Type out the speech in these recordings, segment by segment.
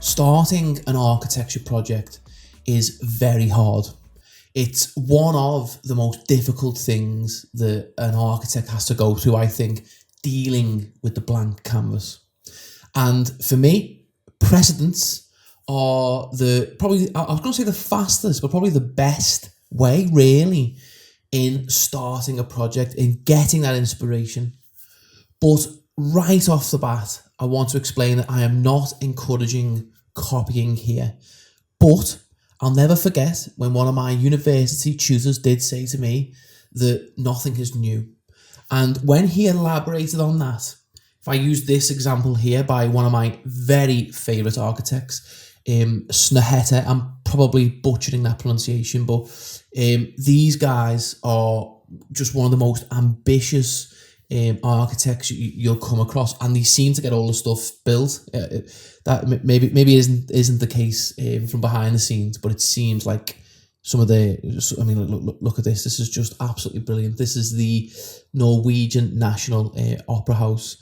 Starting an architecture project is very hard. It's one of the most difficult things that an architect has to go through, I think, dealing with the blank canvas. And for me, precedents are probably, I was going to say the fastest, but probably the best way, really, in starting a project, in getting that inspiration. But right off the bat, I want to explain that I am not encouraging copying here. But I'll never forget when one of my university tutors did say to me that nothing is new. And when he elaborated on that, if I use this example here by one of my very favourite architects, Snehete, I'm probably butchering that pronunciation, but these guys are just one of the most ambitious architects you'll come across, and they seem to get all the stuff built. That maybe isn't the case from behind the scenes, but it seems like some of the. I mean, look at this. This is just absolutely brilliant. This is the Norwegian National Opera House,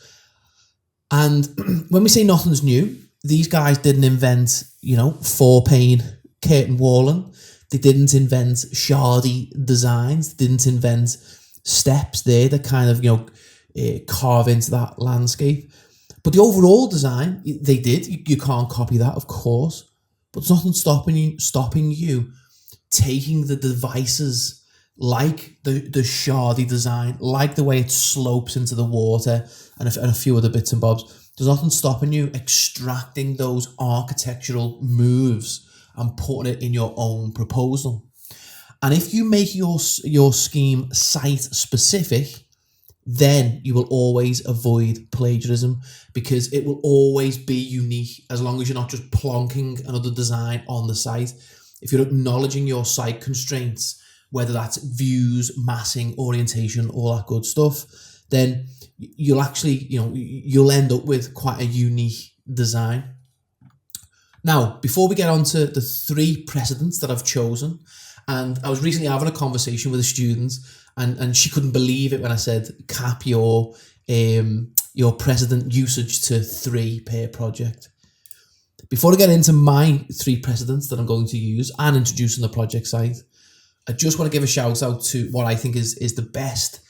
and when we say nothing's new, these guys didn't invent 4-pane curtain walling. They didn't invent shardy designs. They didn't invent steps there that kind of carve into that landscape. But the overall design, they did. You can't copy that, of course. But there's nothing stopping you taking the devices like the shardy design, like the way it slopes into the water, and a few other bits and bobs. There's nothing stopping you extracting those architectural moves and putting it in your own proposal. And if you make your scheme site specific, then you will always avoid plagiarism, because it will always be unique as long as you're not just plonking another design on the site. If you're acknowledging your site constraints, whether that's views, massing, orientation, all that good stuff, then you'll actually, you'll end up with quite a unique design. Now, before we get on to the 3 precedents that I've chosen, and I was recently having a conversation with a student, and she couldn't believe it when I said cap your precedent usage to 3 per project. Before I get into my 3 precedents that I'm going to use and introducing the project site, I just want to give a shout out to what I think is the best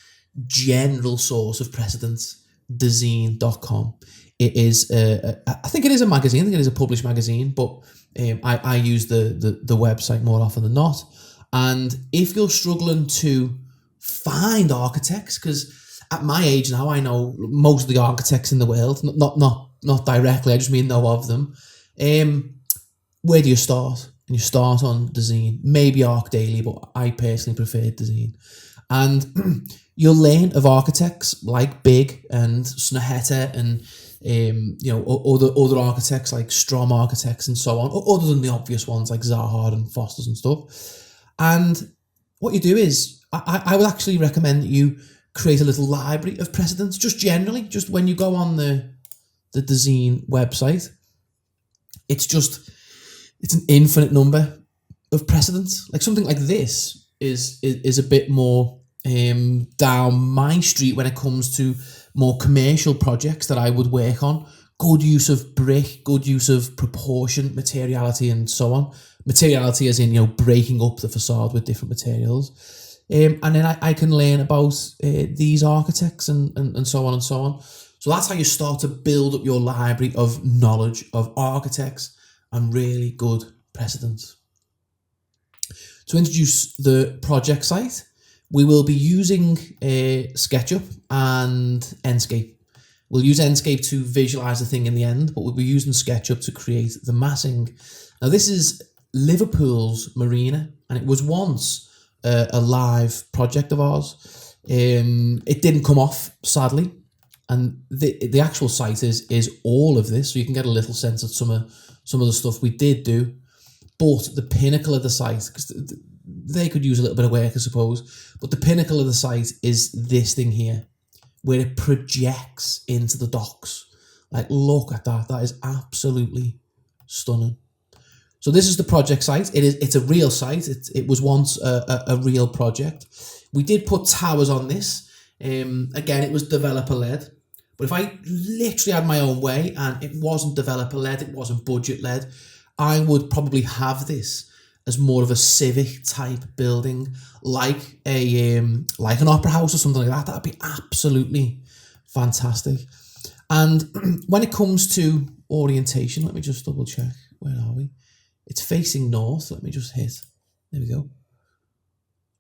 general source of precedents, Design.com. It is, I think it is a magazine. I think it is a published magazine, but I use the website more often than not. And if you're struggling to find architects, because at my age now I know most of the architects in the world, not directly, I just mean know of them. Where do you start? And you start on Design, maybe ArchAdemia, but I personally prefer Design. And you'll learn of architects like Big and Snehete and other architects like Strom Architects and so on, other than the obvious ones like Zaha and Foster's and stuff. And what you do is, I would actually recommend that you create a little library of precedents, just generally, just when you go on the Design website. It's an infinite number of precedents. Like something like this is a bit more down my street when it comes to more commercial projects that I would work on. Good use of brick, good use of proportion, materiality, and so on. Materiality as in, breaking up the facade with different materials. And then I can learn about these architects and so on and so on. So that's how you start to build up your library of knowledge of architects and really good precedents. To introduce the project site, we will be using SketchUp and Enscape. We'll use Enscape to visualize the thing in the end, but we'll be using SketchUp to create the massing. Now, this is Liverpool's marina, and it was once a live project of ours. It didn't come off, sadly, and the actual site is all of this, so you can get a little sense of some of the stuff we did do. But the pinnacle of the site, because they could use a little bit of work, I suppose, but the pinnacle of the site is this thing here, where it projects into the docks. Like, look at that. That is absolutely stunning. So this is the project site. It's a real site. It was once a real project. We did put towers on this. Again, it was developer led, But if I literally had my own way and it wasn't developer-led, it wasn't budget-led, I would probably have this as more of a civic type building, like an opera house or something like that. That'd be absolutely fantastic. And when it comes to orientation, let me just double check. Where are we? It's facing north. Let me just hit. There we go.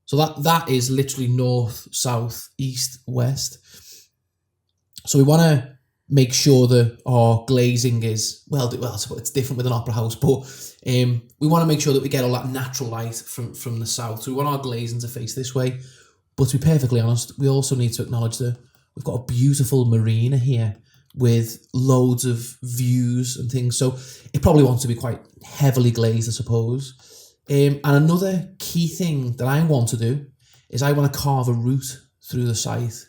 So that is literally north, south, east, west. So we want to make sure that our glazing is, well, it's different with an opera house, but we want to make sure that we get all that natural light from the south. So we want our glazing to face this way. But to be perfectly honest, we also need to acknowledge that we've got a beautiful marina here with loads of views and things. So it probably wants to be quite heavily glazed, I suppose. And another key thing that I want to do is I want to carve a route through the site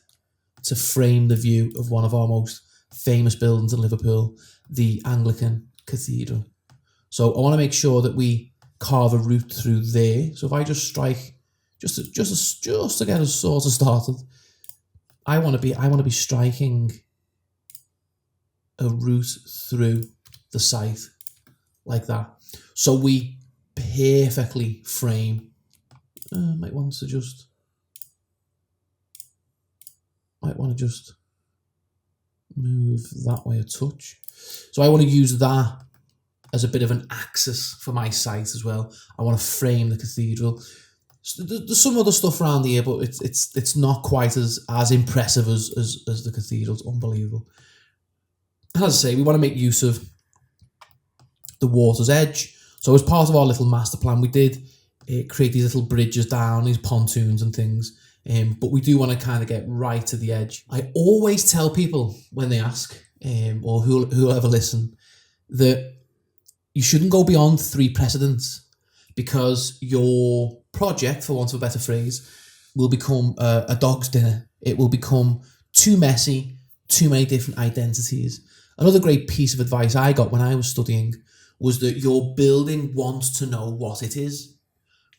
to frame the view of one of our most famous buildings in Liverpool, the Anglican Cathedral. So I want to make sure that we carve a route through there. So if I just strike, just to get us sort of started, I want to be striking a route through the site like that. So we perfectly frame. Might want to just move that way a touch. So I want to use that as a bit of an axis for my site as well. I want to frame the cathedral. So there's some other stuff around here, but it's not quite as impressive as the cathedral. It's unbelievable. And as I say, we want to make use of the water's edge. So as part of our little master plan, we did create these little bridges down, these pontoons and things. But we do want to kind of get right to the edge. I always tell people when they ask, or who'll ever listen, that you shouldn't go beyond 3 precedents, because your project, for want of a better phrase, will become a dog's dinner. It will become too messy, too many different identities. Another great piece of advice I got when I was studying was that your building wants to know what it is.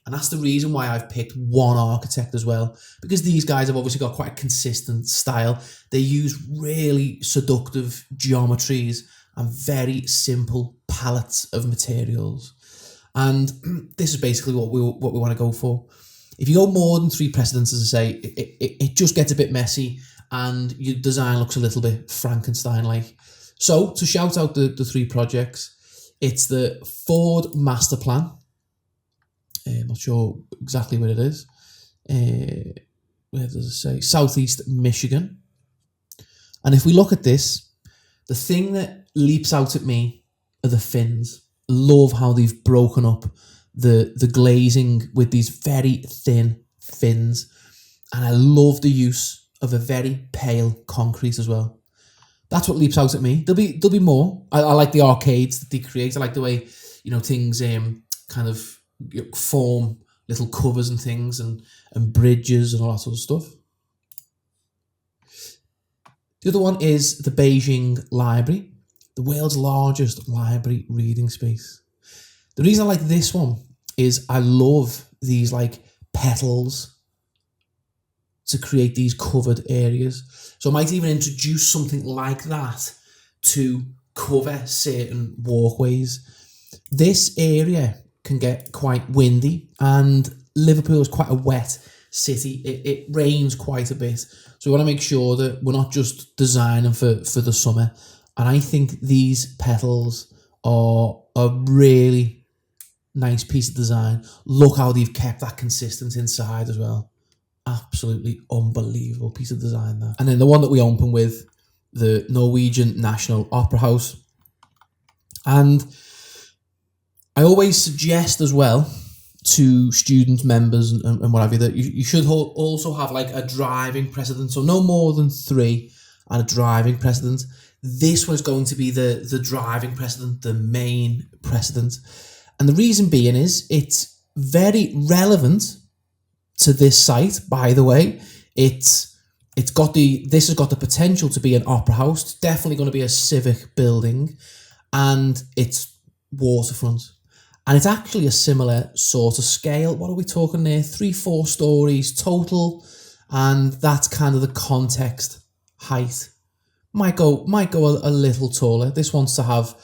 And that's the reason why I've picked one architect as well, because these guys have obviously got quite a consistent style. They use really seductive geometries and very simple palettes of materials. And this is basically what we want to go for. If you go more than 3 precedents, as I say, it just gets a bit messy and your design looks a little bit Frankenstein-like. So to shout out the 3 projects, it's the Ford Master Plan. I'm not sure exactly where it is. Where does it say? Southeast Michigan. And if we look at this, the thing that leaps out at me are the fins. Love how they've broken up the glazing with these very thin fins. And I love the use of a very pale concrete as well. That's what leaps out at me. There'll be more. I like the arcades that they create. I like the way, things kind of form little covers and things and bridges and all that sort of stuff. The other one is the Beijing Library, the world's largest library reading space. The reason I like this one is I love these petals to create these covered areas. So I might even introduce something like that to cover certain walkways. This area can get quite windy, and Liverpool is quite a wet city. It rains quite a bit. So we want to make sure that we're not just designing for the summer. And I think these petals are a really nice piece of design. Look how they've kept that consistent inside as well. Absolutely unbelievable piece of design there. And then the one that we open with, the Norwegian National Opera House. And I always suggest as well to student members and what have you that you should also have a driving precedent. So no more than 3 and a driving precedent. This one is going to be the driving precedent, the main precedent. And the reason being is it's very relevant to this site, by the way. This has got the potential to be an opera house. It's definitely going to be a civic building, and it's waterfront. And it's actually a similar sort of scale. What are we talking there? 3-4 stories total. And that's kind of the context height might go a little taller. This wants to have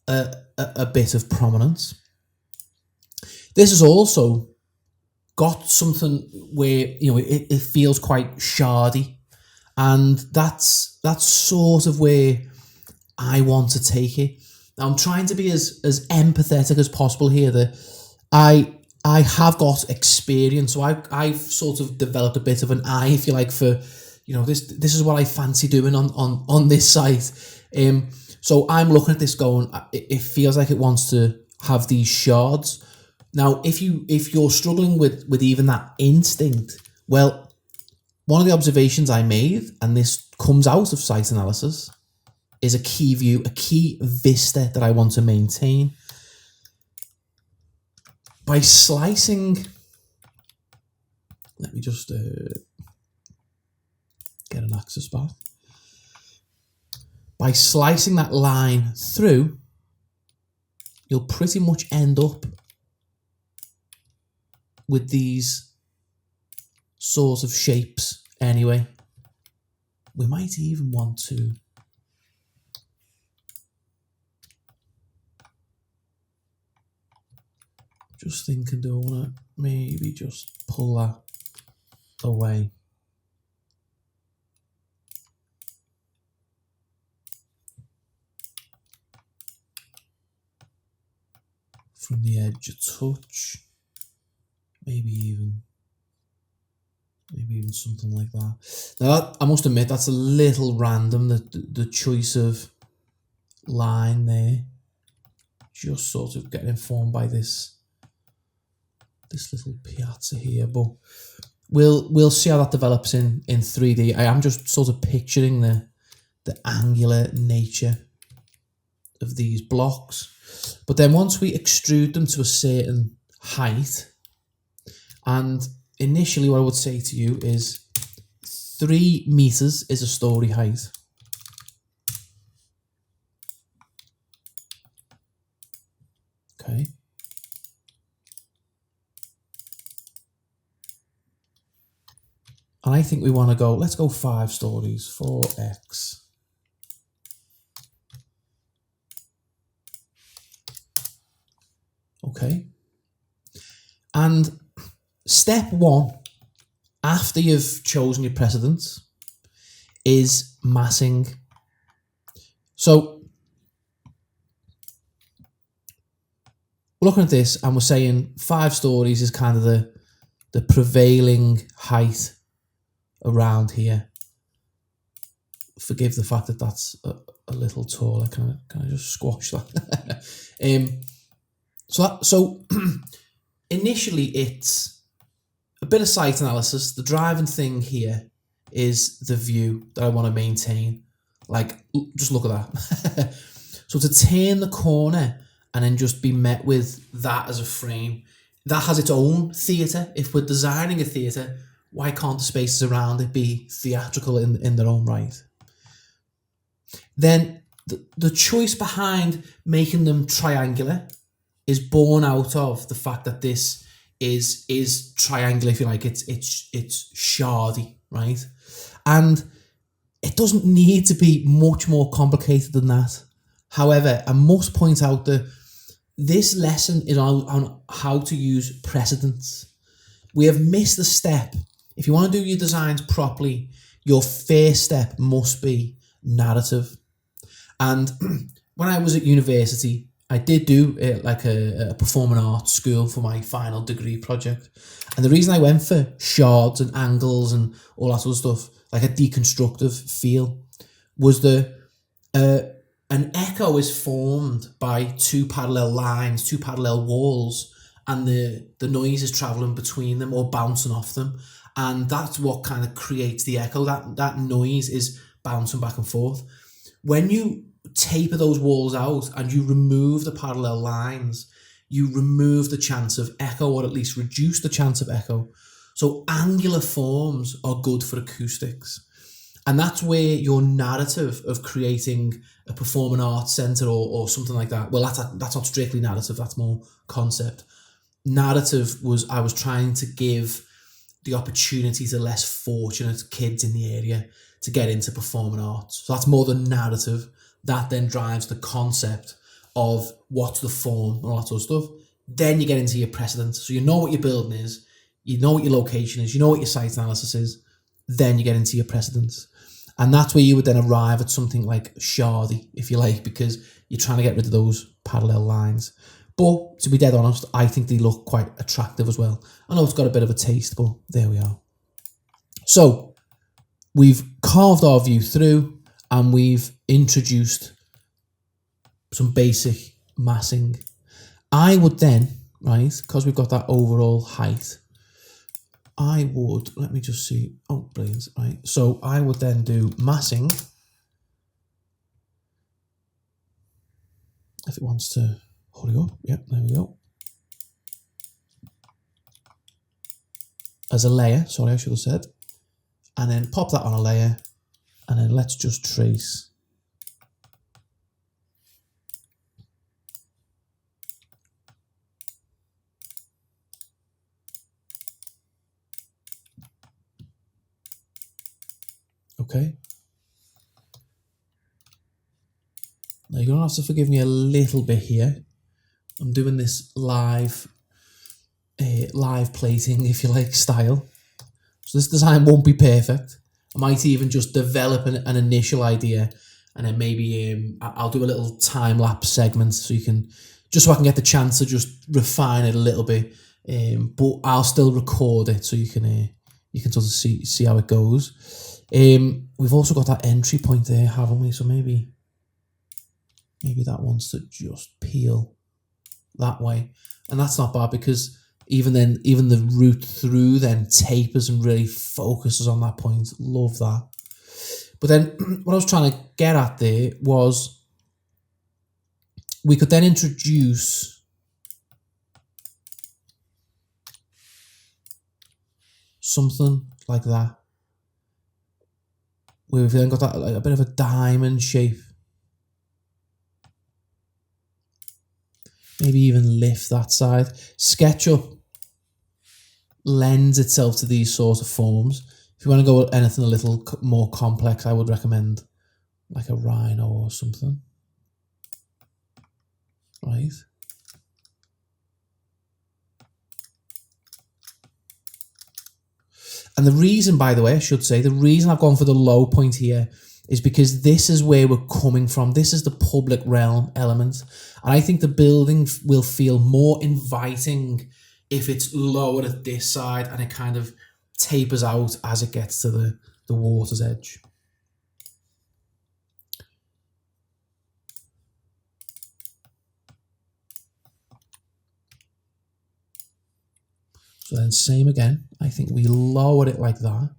a bit of prominence. This has also got something where, you know, it feels quite shardy, and that's sort of where I want to take it. Now, I'm trying to be as empathetic as possible here. That I have got experience, so I've sort of developed a bit of an eye, if you like, for, you know, this is what I fancy doing on this site. So I'm looking at this going, it feels like it wants to have these shards. Now, if you're struggling with even that instinct, well, one of the observations I made, and this comes out of site analysis, is a key view, a key vista that I want to maintain. By slicing, let me just get an axis path. By slicing that line through, you'll pretty much end up with these sorts of shapes anyway. We might even want to just thinking, do I want to maybe just pull that away? From the edge a touch, maybe even something like that. Now, I must admit, that's a little random, the choice of line there. Just sort of getting informed by this little piazza here, but we'll see how that develops in 3D. I am just sort of picturing the angular nature of these blocks. But then once we extrude them to a certain height, and initially what I would say to you is 3 meters is a story height. Okay. And I think we want to go, let's go 5 stories, 4x. Okay. And step 1, after you've chosen your precedents, is massing. So we're looking at this and we're saying 5 stories is kind of the prevailing height around here. Forgive the fact that that's a little taller. Can I just squash that? So initially it's a bit of site analysis. The driving thing here is the view that I want to maintain. Like, just look at that. So to turn the corner and then just be met with that as a frame, that has its own theatre. If we're designing a theatre, why can't the spaces around it be theatrical in their own right? Then the choice behind making them triangular is born out of the fact that this is triangular, if you like. It's shardy, right? And it doesn't need to be much more complicated than that. However, I must point out that this lesson is on how to use precedents. We have missed a step. If you want to do your designs properly, your first step must be narrative. And when I was at university, I did do like a performing arts school for my final degree project. And the reason I went for shards and angles and all that sort of stuff, like a deconstructive feel, was an echo is formed by 2 parallel lines, 2 parallel walls, and the noise is travelling between them or bouncing off them. And that's what kind of creates the echo. That noise is bouncing back and forth. When you taper those walls out and you remove the parallel lines, you remove the chance of echo, or at least reduce the chance of echo. So angular forms are good for acoustics. And that's where your narrative of creating a performing arts centre or something like that, well, that's not strictly narrative, that's more concept. Narrative was, I was trying to give the opportunity to less fortunate kids in the area to get into performing arts. So that's more the narrative. That then drives the concept of what's the form and all that sort of stuff. Then you get into your precedents. So you know what your building is, you know what your location is, you know what your site analysis is, then you get into your precedents. And that's where you would then arrive at something like shardy, if you like, because you're trying to get rid of those parallel lines. But to be dead honest, I think they look quite attractive as well. I know it's got a bit of a taste, but there we are. So we've carved our view through and we've introduced some basic massing. I would then, right, because we've got that overall height, I would, let me just see, oh, brilliant, right. So I would then do massing. If it wants to hurry up, yep, there we go. As a layer, sorry, I should have said. And then pop that on a layer, and then let's just trace. Okay. Now you're going to have to forgive me a little bit here. I'm doing this live plating, if you like, style. So this design won't be perfect. I might even just develop an initial idea, and then maybe I'll do a little time-lapse segment so you can, just so I can get the chance to just refine it a little bit. But I'll still record it so you can sort of see how it goes. We've also got that entry point there, haven't we? So maybe that wants to just peel that way, and that's not bad because even the route through then tapers and really focuses on that point. Love that. But then what I was trying to get at there was we could then introduce something like that, where we've then got that like a bit of a diamond shape. Maybe even lift that side. SketchUp lends itself to these sorts of forms. If you want to go with anything a little more complex, I would recommend like a rhino or something. Right. And the reason, by the way, I should say, the reason I've gone for the low point here is because this is where we're coming from. This is the public realm element. And I think the building will feel more inviting if it's lower at this side and it kind of tapers out as it gets to the water's edge. So then same again. I think we lower it like that.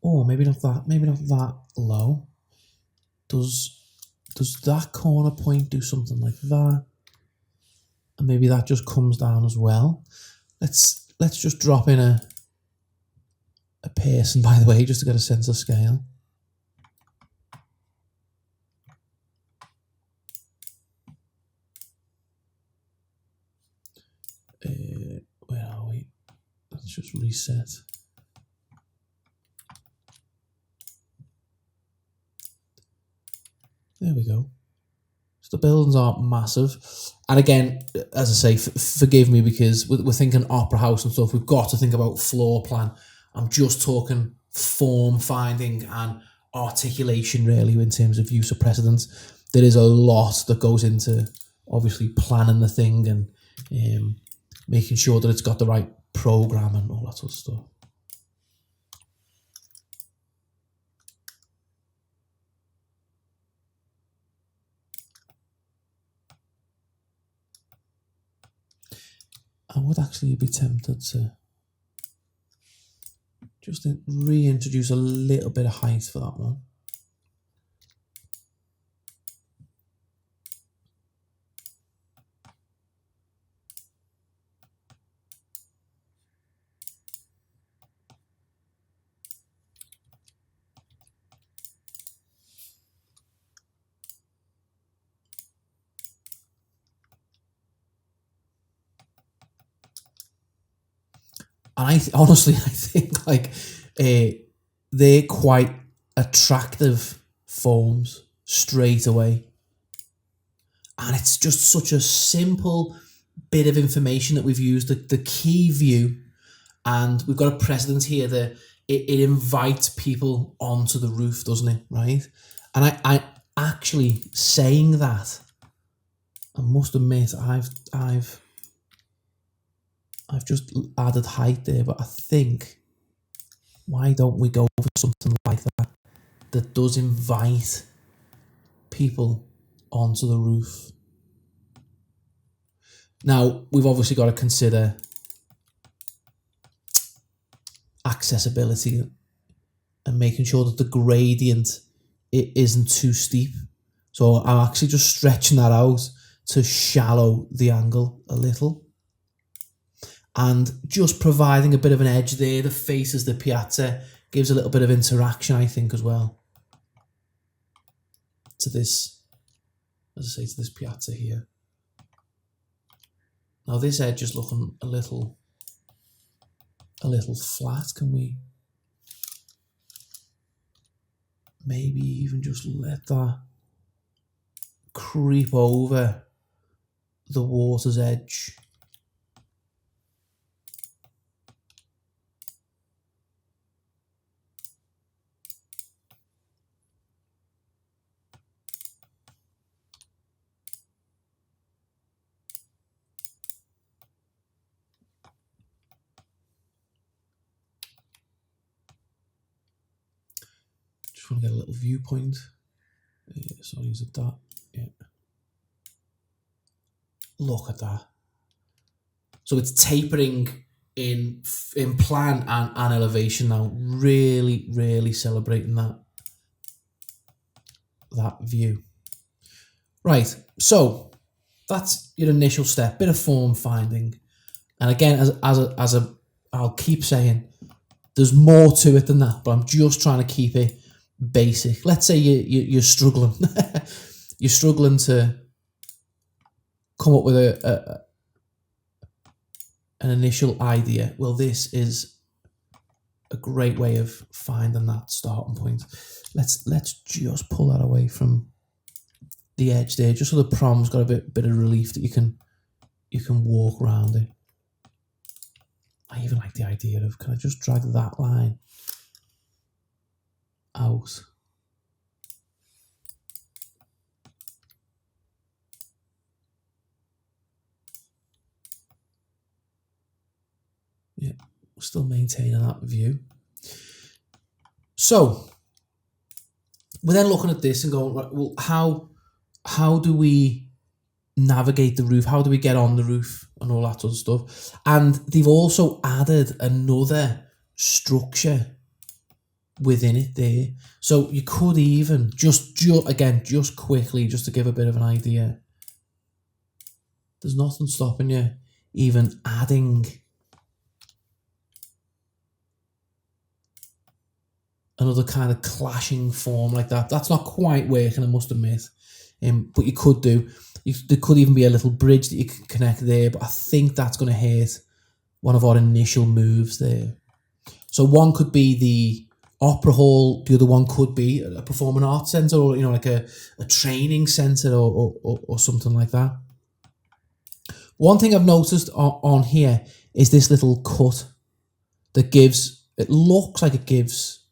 Oh, maybe not that low. Does that corner point do something like that? And maybe that just comes down as well. Let's just drop in a person, by the way, just to get a sense of scale. Where are we? Let's just reset. There we go. So the buildings aren't massive. And again, as I say, forgive me because we're thinking opera house and stuff. We've got to think about floor plan. I'm just talking form finding and articulation really in terms of use of precedents. There is a lot that goes into obviously planning the thing and making sure that it's got the right program and all that sort of stuff. I would actually be tempted to just reintroduce a little bit of height for that one. And honestly, I think like they're quite attractive forms straight away. And it's just such a simple bit of information that we've used, the key view, and we've got a precedent here that it invites people onto the roof, doesn't it, right? And I actually saying that, I must admit, I've just added height there, but I think, why don't we go for something like that does invite people onto the roof? Now, we've obviously got to consider accessibility and making sure that the gradient it isn't too steep. So I'm actually just stretching that out to shallow the angle a little, and just providing a bit of an edge there that faces the piazza, gives a little bit of interaction, I think, as well, to this, as I say, to this piazza here. Now this edge is looking a little flat. Can we maybe even just let that creep over the water's edge? Just want to get a little viewpoint. Yeah, sorry, is it that? Yeah. Look at that. So it's tapering in plan and elevation now. Really, really celebrating that view. Right, so that's your initial step, bit of form finding. And again, as I'll keep saying, there's more to it than that, but I'm just trying to keep it basic. Let's say you're struggling. You're struggling to come up with an initial idea. Well, this is a great way of finding that starting point. Let's just pull that away from the edge there, just so the prom's got a bit of relief that you can walk around it. I even like the idea of, can I just drag that line out? Yeah, still maintaining that view. So we're then looking at this and going, right, well, how do we navigate the roof? How do we get on the roof and all that sort of stuff? And they've also added another structure within it there. So you could even just quickly, just to give a bit of an idea, there's nothing stopping you even adding another kind of clashing form like that. That's not quite working, I must admit. But you could do. There could even be a little bridge that you can connect there, but I think that's going to hurt one of our initial moves there. So one could be the opera hall, the other one could be a performing arts centre, or like a training centre or something like that. One thing I've noticed on here is this little cut that gives, it looks like it gives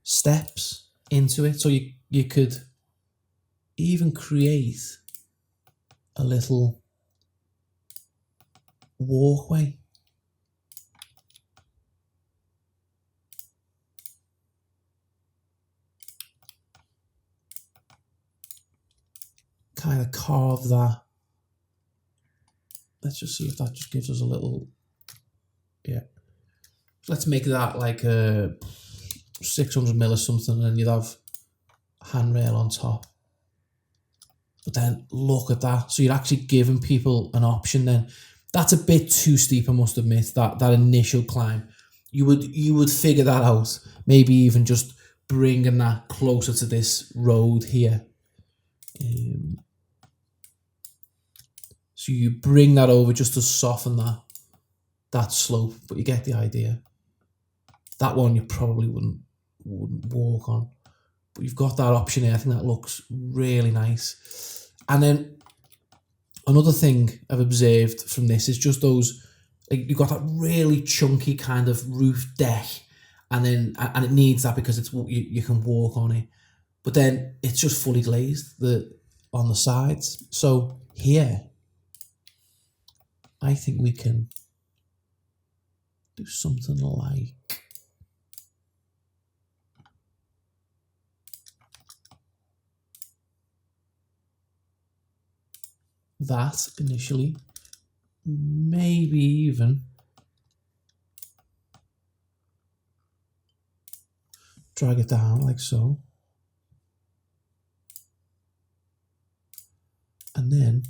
steps into it. So you could even create a little walkway. Kind of carve that. Let's just see if that just gives us a little, yeah. Let's make that like a 600mm or something, and then you'd have handrail on top. But then look at that. So you're actually giving people an option then. That's a bit too steep, I must admit, that initial climb. You would figure that out. Maybe even just bringing that closer to this road here. So you bring that over just to soften that slope, but you get the idea. That one you probably wouldn't walk on, but you've got that option here. I think that looks really nice. And then another thing I've observed from this is just those, like, you've got that really chunky kind of roof deck, and it needs that because it's you can walk on it, but then it's just fully glazed on the sides. So here, I think we can do something like that initially, maybe even drag it down like so, and then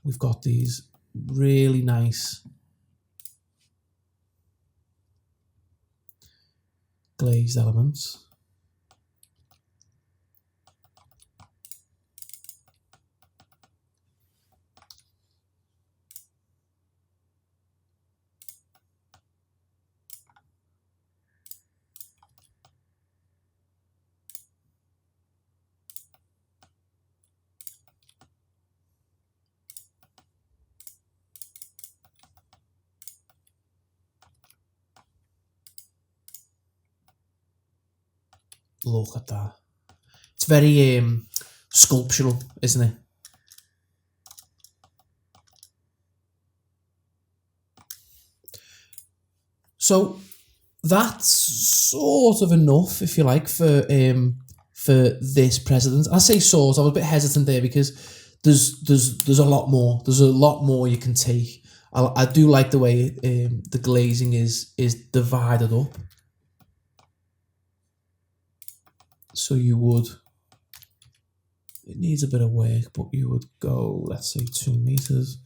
we've got these really nice glazed elements. Look at that. It's very sculptural, isn't it? So that's sort of enough, if you like, for this precedent. I say sort. I was a bit hesitant there because there's a lot more. There's a lot more you can take. I do like the way the glazing is divided up. So you would, it needs a bit of work, but you would go, let's say 2 meters.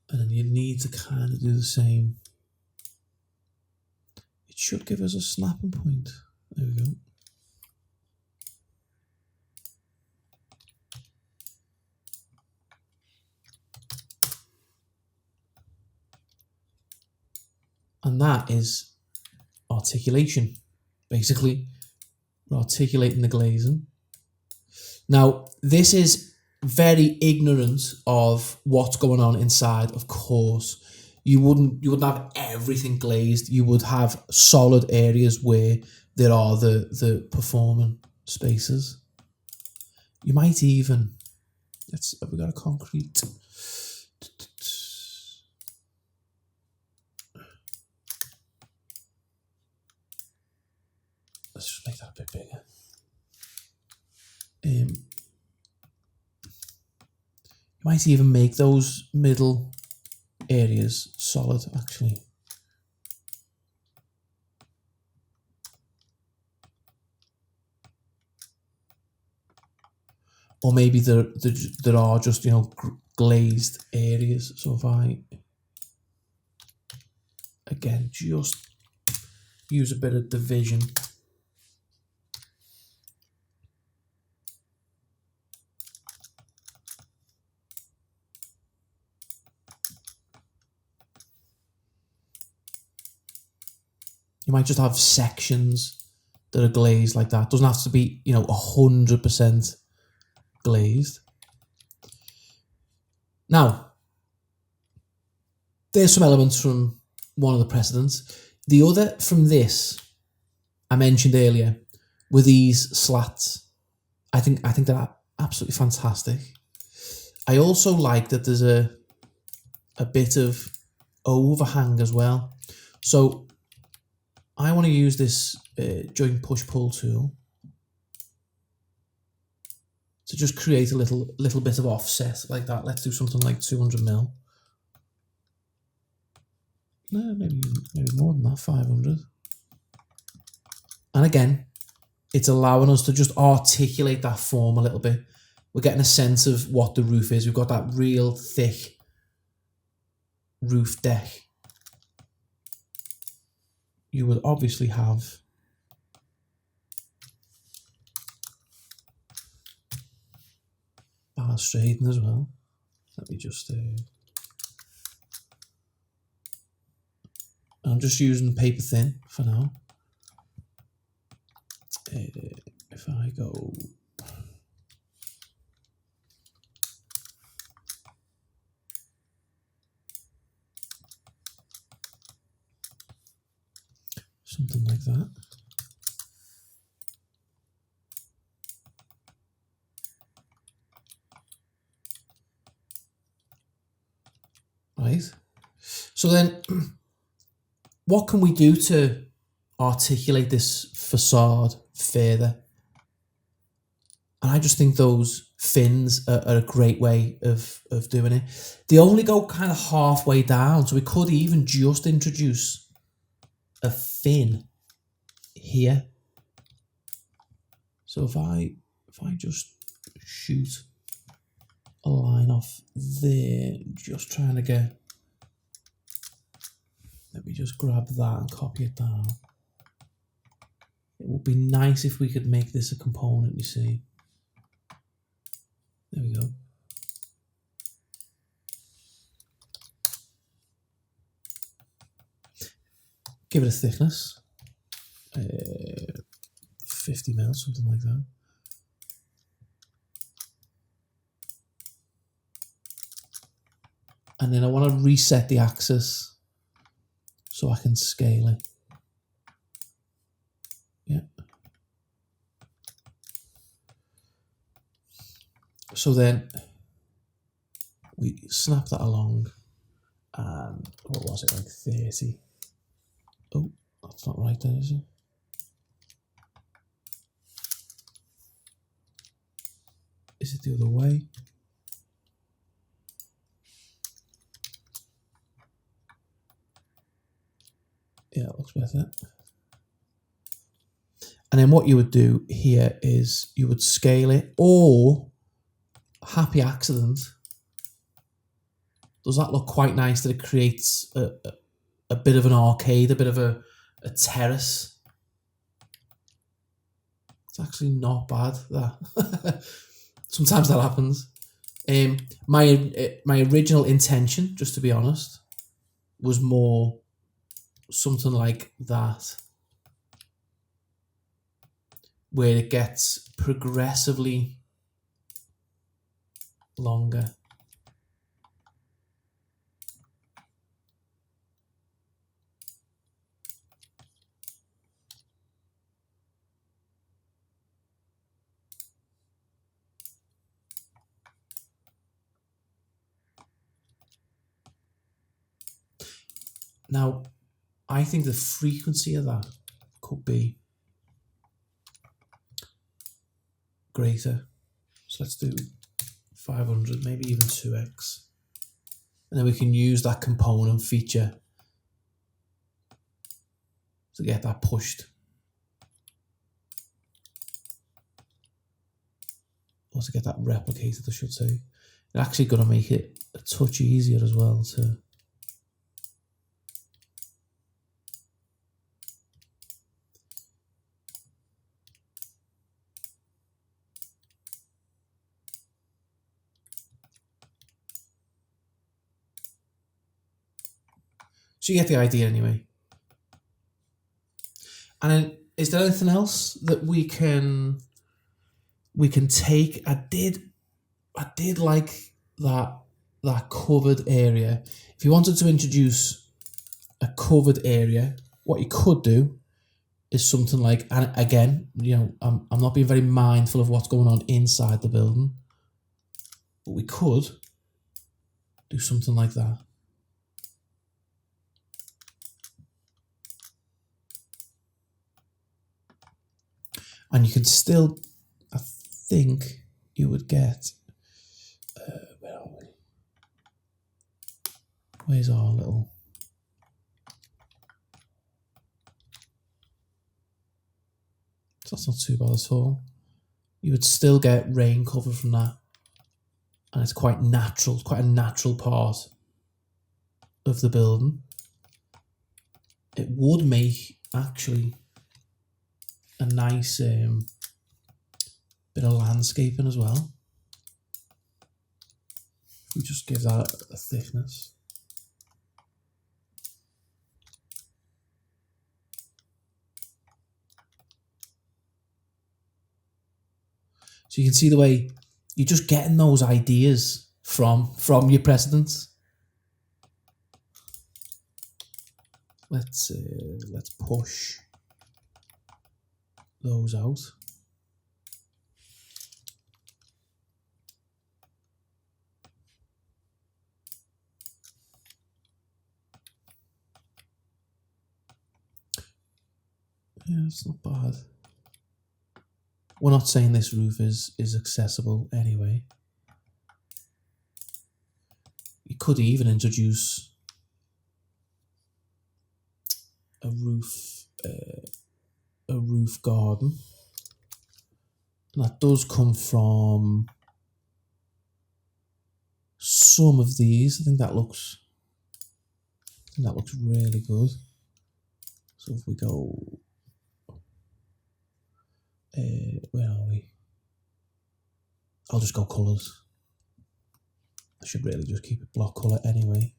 And then you need to kind of do the same. It should give us a snapping point. There we go. And that is articulation. Basically, we're articulating the glazing. Now, this is very ignorant of what's going on inside, of course. You wouldn't have everything glazed. You would have solid areas where there are the performing spaces. You might even, have we got a concrete? Let's just make that a bit bigger. You might even make those middle areas solid, actually. Or maybe there are just, you know, glazed areas. So if I, again, just use a bit of division. You might just have sections that are glazed like that. Doesn't have to be, you know, 100% glazed. Now, there's some elements from one of the precedents. The other from this, I mentioned earlier, were these slats. I think they're absolutely fantastic. I also like that there's a bit of overhang as well. So I want to use this joint push pull tool to just create a little bit of offset like that. Let's do something like 200 mil. No, maybe more than that, 500. And again, it's allowing us to just articulate that form a little bit. we're getting a sense of what the roof is. We've got that real thick roof deck. You would obviously have balustrading as well. Let me just I'm just using paper thin for now. If I go something like that. Right. So then what can we do to articulate this facade further? And I just think those fins are a great way of doing it. They only go kind of halfway down, so we could even just introduce a fin here. So if I just shoot a line off there, just trying to get, let me just grab that and copy it down. It would be nice if we could make this a component, you see. There we go. Give it a thickness. 50 mil, something like that. And then I want to reset the axis so I can scale it. Yeah. So then we snap that along, and what was it, like 30? Oh, that's not right then, is it? Is it the other way? Yeah, it looks better. And then what you would do here is you would scale it, or happy accident. Does that look quite nice that it creates a bit of an arcade, a bit of a terrace? It's actually not bad, that. Sometimes that happens. My original intention, just to be honest, was more something like that, where it gets progressively longer. Now, I think the frequency of that could be greater. So let's do 500, maybe even 2x. And then we can use that component feature to get that pushed. Or to get that replicated, I should say. It's actually going to make it a touch easier as well to... So you get the idea anyway. And then, is there anything else that we can take? I did like that covered area. If you wanted to introduce a covered area, what you could do is something like, and again, you know, I'm not being very mindful of what's going on inside the building, but we could do something like that. And you can still, I think you would get, where are we? Where's our little, that's not too bad at all. You would still get rain cover from that. and it's quite natural, quite a natural part of the building. It would make actually a nice bit of landscaping as well. If we just give that a thickness. So you can see the way you're just getting those ideas from your precedents. Let's push those out. Yeah, it's not bad. We're not saying this roof is accessible anyway. You could even introduce a roof garden. And that does come from some of these. I think that looks really good. So if we go, where are we? I'll just go colours. I should really just keep it block colour anyway.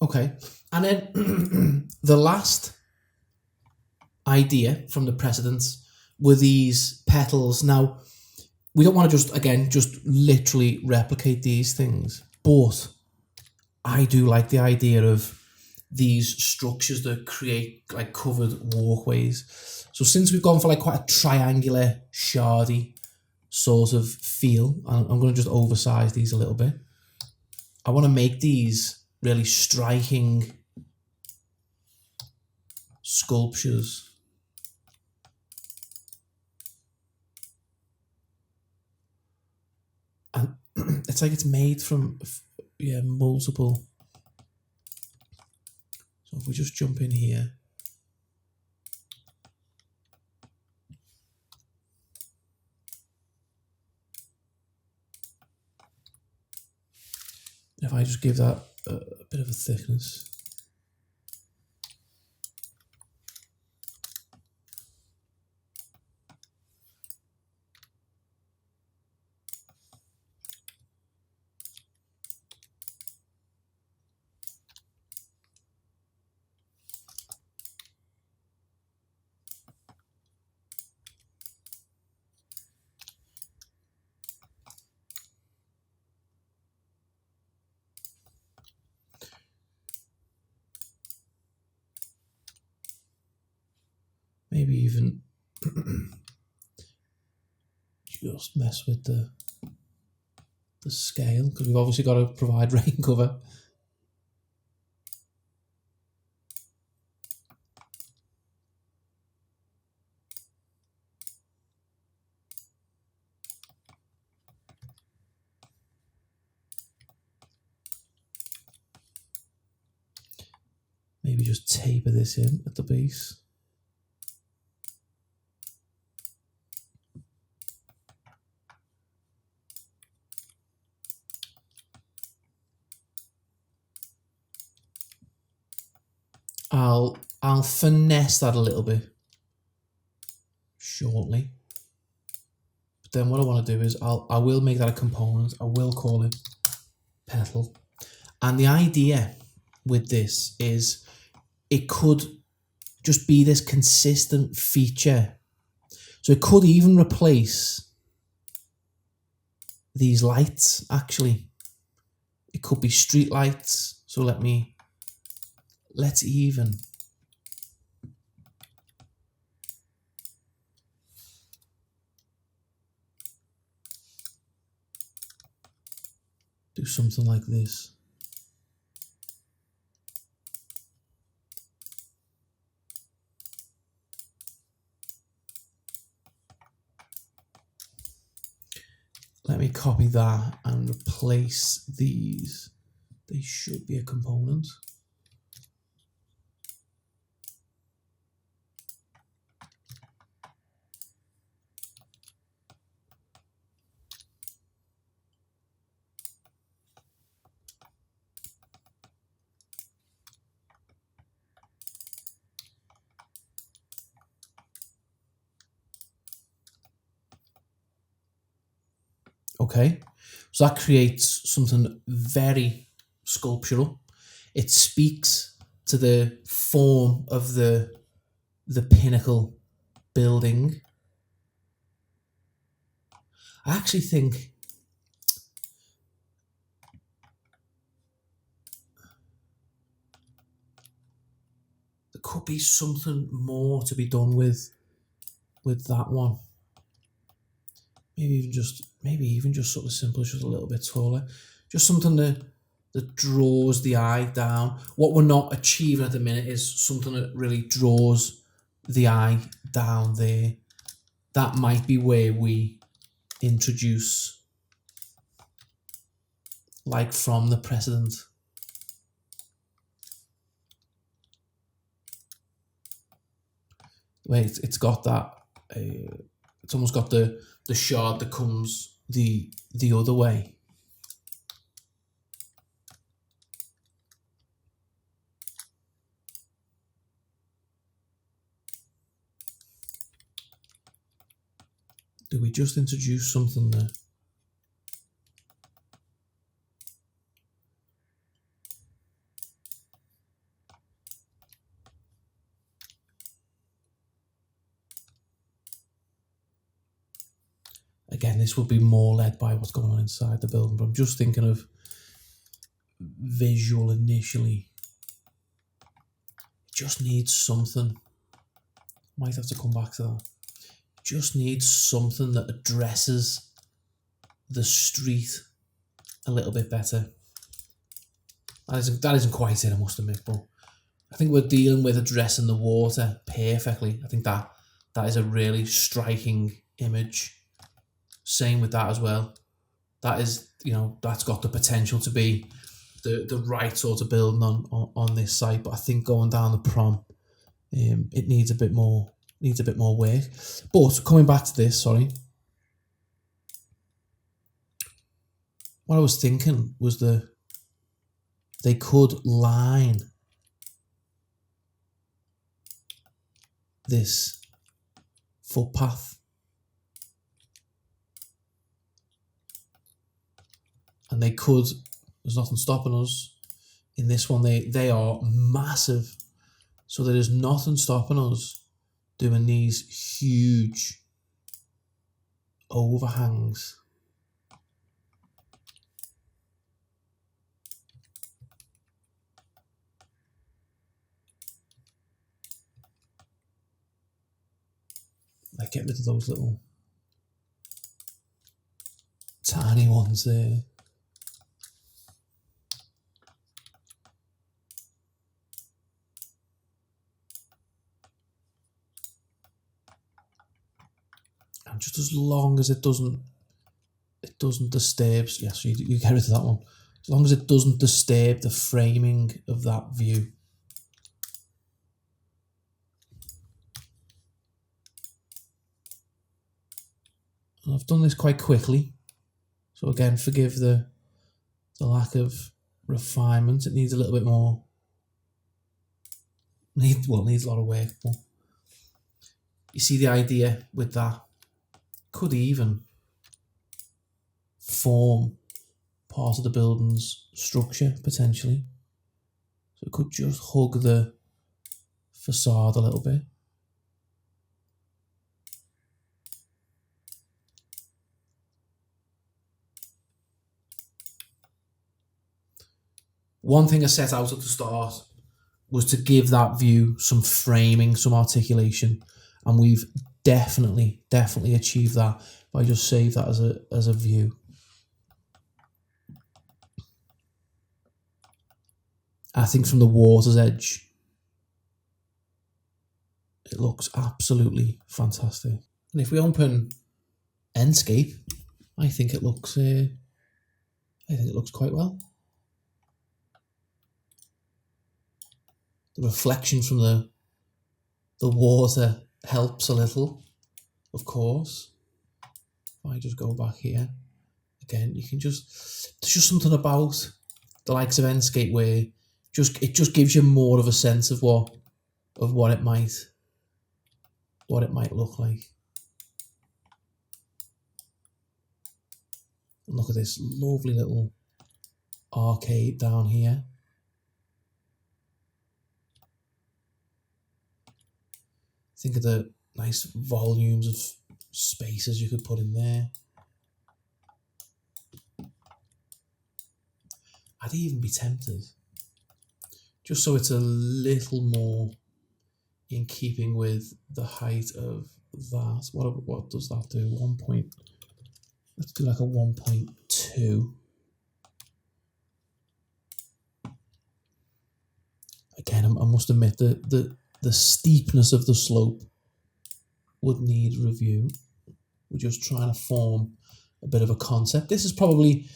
Okay, and then the last idea from the precedents were these petals. Now, we don't want to just literally replicate these things, but I do like the idea of these structures that create like covered walkways. So since we've gone for like quite a triangular, shardy sort of feel, I'm going to just oversize these a little bit. I want to make these really striking sculptures. And it's like it's made from multiple. So if we just jump in here, if I just give that a bit of a thickness. Maybe even just mess with the scale, because we've obviously got to provide rain cover. Maybe just taper this in at the base. I'll finesse that a little bit shortly. But then what I want to do is I will make that a component. I will call it petal. And the idea with this is it could just be this consistent feature. So it could even replace these lights, actually. It could be street lights. So let's even do something like this. let me copy that and replace these. They should be a component. Okay, so that creates something very sculptural. It speaks to the form of the pinnacle building. I actually think there could be something more to be done with that one. Maybe even just sort of simple, just a little bit taller. Just something that draws the eye down. What we're not achieving at the minute is something that really draws the eye down there. That might be where we introduce, like from the precedent. Wait, it's got that. It's almost got the shard that comes the other way. Do we just introduce something there? Again, this would be more led by what's going on inside the building, but I'm just thinking of visual initially. It just needs something. Might have to come back to that. It just needs something that addresses the street a little bit better. That isn't quite it, I must admit, but I think we're dealing with addressing the water perfectly. I think that is a really striking image. Same with that as well. That is, that's got the potential to be the right sort of building on this site, but I think going down the prom, it needs a bit more work. But coming back to this, sorry, what I was thinking was they could line this footpath. And they could, there's nothing stopping us. In this one, they are massive. So there is nothing stopping us doing these huge overhangs. Like, get rid of those little tiny ones there. And just as long as it doesn't disturb, yes, you get rid of that one. As long as it doesn't disturb the framing of that view. And I've done this quite quickly. So again, forgive the lack of refinement. It needs a little bit more. Needs a lot of work, but you see the idea with that. Could even form part of the building's structure, potentially. So it could just hug the facade a little bit. One thing I set out at the start was to give that view some framing, some articulation, and we've definitely achieved that by just save that as a view. I think from the water's edge, it looks absolutely fantastic. And if we open Enscape, I think it looks quite well. The reflection from the water helps a little, of course. If I just go back here again, you can there's just something about the likes of Enscape where it just gives you more of a sense of what it might look like. And look at this lovely little arcade down here. Think of the nice volumes of spaces you could put in there. I'd even be tempted, just so it's a little more in keeping with the height of that. What does that do? Let's do like a 1.2. Again, I must admit that the steepness of the slope would need review. We're just trying to form a bit of a concept. This is probably,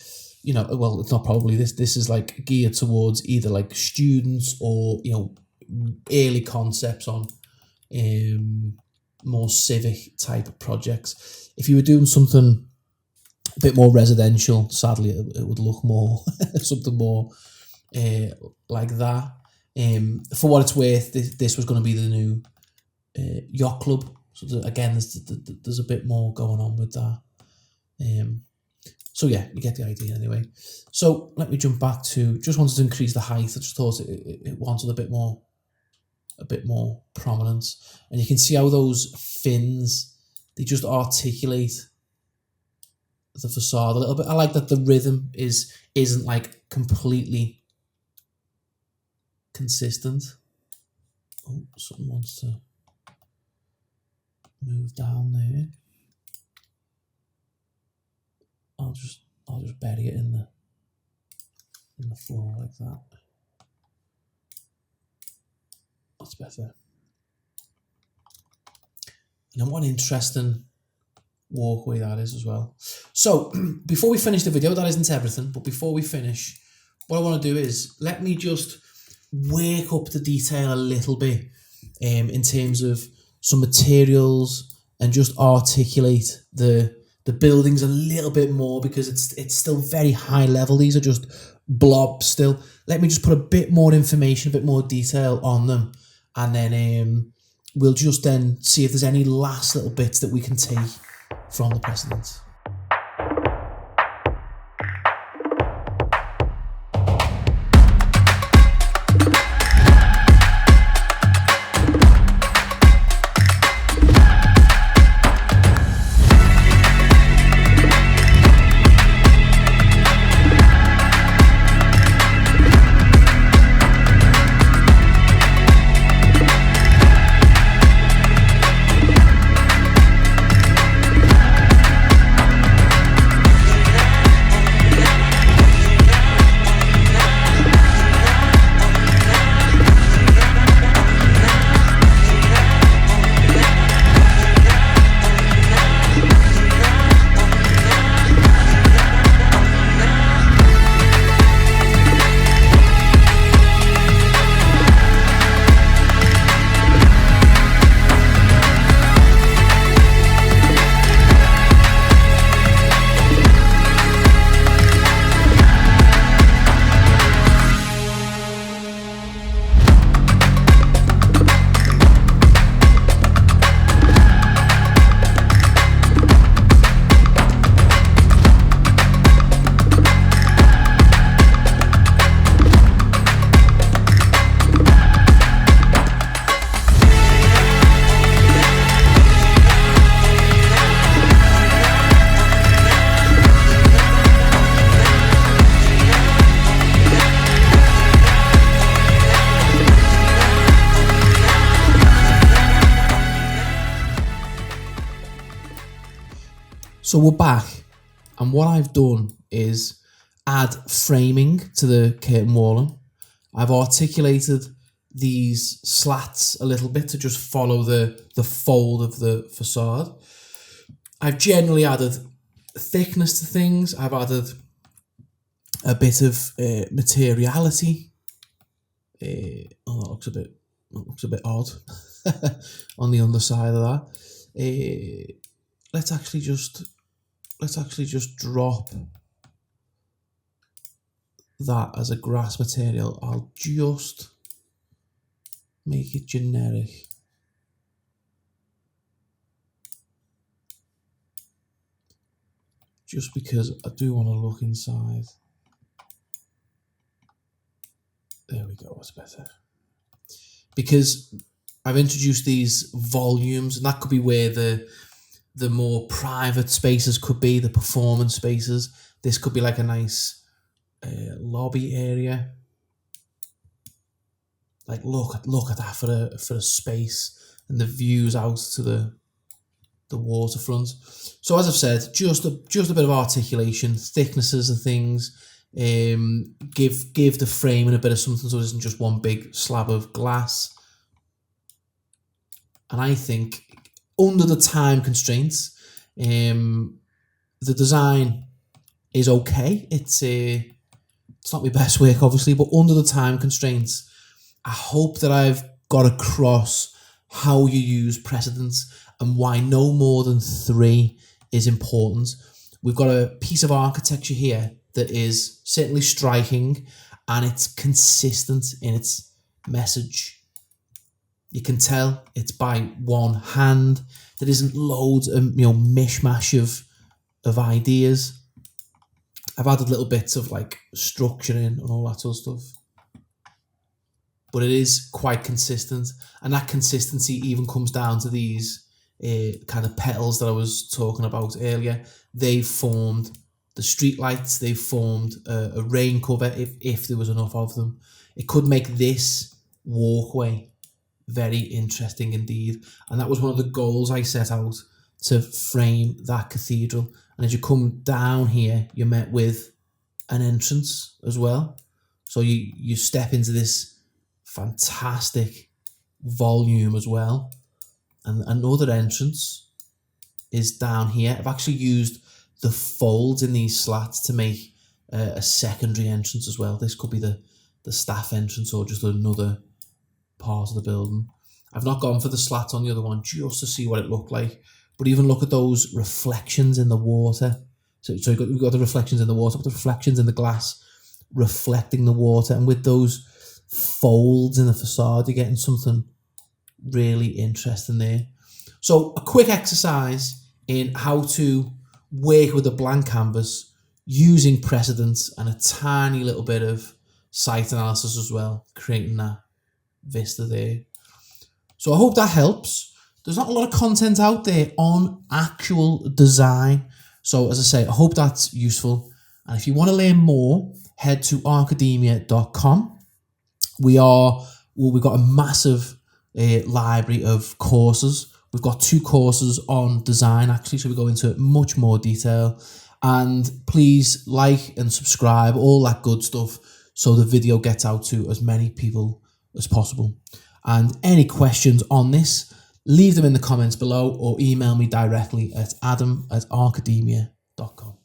well, it's not probably, this is like geared towards either like students or, early concepts on more civic type projects. If you were doing something a bit more residential, sadly, it would look more something more like that. For what it's worth, this was going to be the new yacht club. So again, there's a bit more going on with that. So yeah, you get the idea anyway. So let me jump back to, just wanted to increase the height. I just thought it wanted a bit more prominence. And you can see how those fins, they just articulate the facade a little bit. I like that the rhythm isn't like completely consistent. Oh, something wants to move down there. I'll just bury it in the floor like that. That's better. And then what an interesting walkway that is as well. So before we finish the video, that isn't everything, but before we finish, what I want to do is let me just work up the detail a little bit in terms of some materials and just articulate the buildings a little bit more, because it's still very high level. These are just blobs still. Let me just put a bit more information, a bit more detail on them, and then we'll just then see if there's any last little bits that we can take from the precedents. So we're back, and what I've done is add framing to the curtain walling. I've articulated these slats a little bit to just follow the fold of the facade. I've generally added thickness to things. I've added a bit of materiality. That looks a bit odd on the underside of that. Let's actually just drop that as a grass material. I'll just make it generic. Just because I do want to look inside. There we go, that's better. Because I've introduced these volumes, and that could be where the more private spaces could be, the performance spaces. This could be like a nice lobby area. Like look at that for a space, and the views out to the waterfront. So as I've said, just a bit of articulation, thicknesses and things. Give the framing a bit of something, so it isn't just one big slab of glass. And I think under the time constraints, the design is okay. It's not my best work, obviously, but under the time constraints, I hope that I've got across how you use precedents and why no more than 3 is important. We've got a piece of architecture here that is certainly striking, and it's consistent in its message. You can tell it's by one hand. There isn't loads of mishmash of ideas. I've added little bits of like structuring and all that sort of stuff, but it is quite consistent, and that consistency even comes down to these kind of petals that I was talking about earlier. They've formed the street lights, they've formed a rain cover if there was enough of them. It could make this walkway very interesting indeed, and that was one of the goals I set out, to frame that cathedral. And as you come down here, you're met with an entrance as well. So you step into this fantastic volume as well. And another entrance is down here. I've actually used the folds in these slats to make a secondary entrance as well. This could be the staff entrance or just another part of the building. I've not gone for the slats on the other one just to see what it looked like. But even look at those reflections in the water. So we've got the reflections in the water, but the reflections in the glass reflecting the water. And with those folds in the facade, you're getting something really interesting there. So a quick exercise in how to work with a blank canvas using precedents and a tiny little bit of site analysis as well, creating that vista there. So I hope that helps. There's not a lot of content out there on actual design. So as I say, I hope that's useful. And if you want to learn more, head to archademia.com. We've got a massive library of courses. We've got 2 courses on design actually, so we go into much more detail. And please like and subscribe, all that good stuff, so the video gets out to as many people as possible. And any questions on this, leave them in the comments below or email me directly at adam@archademia.com.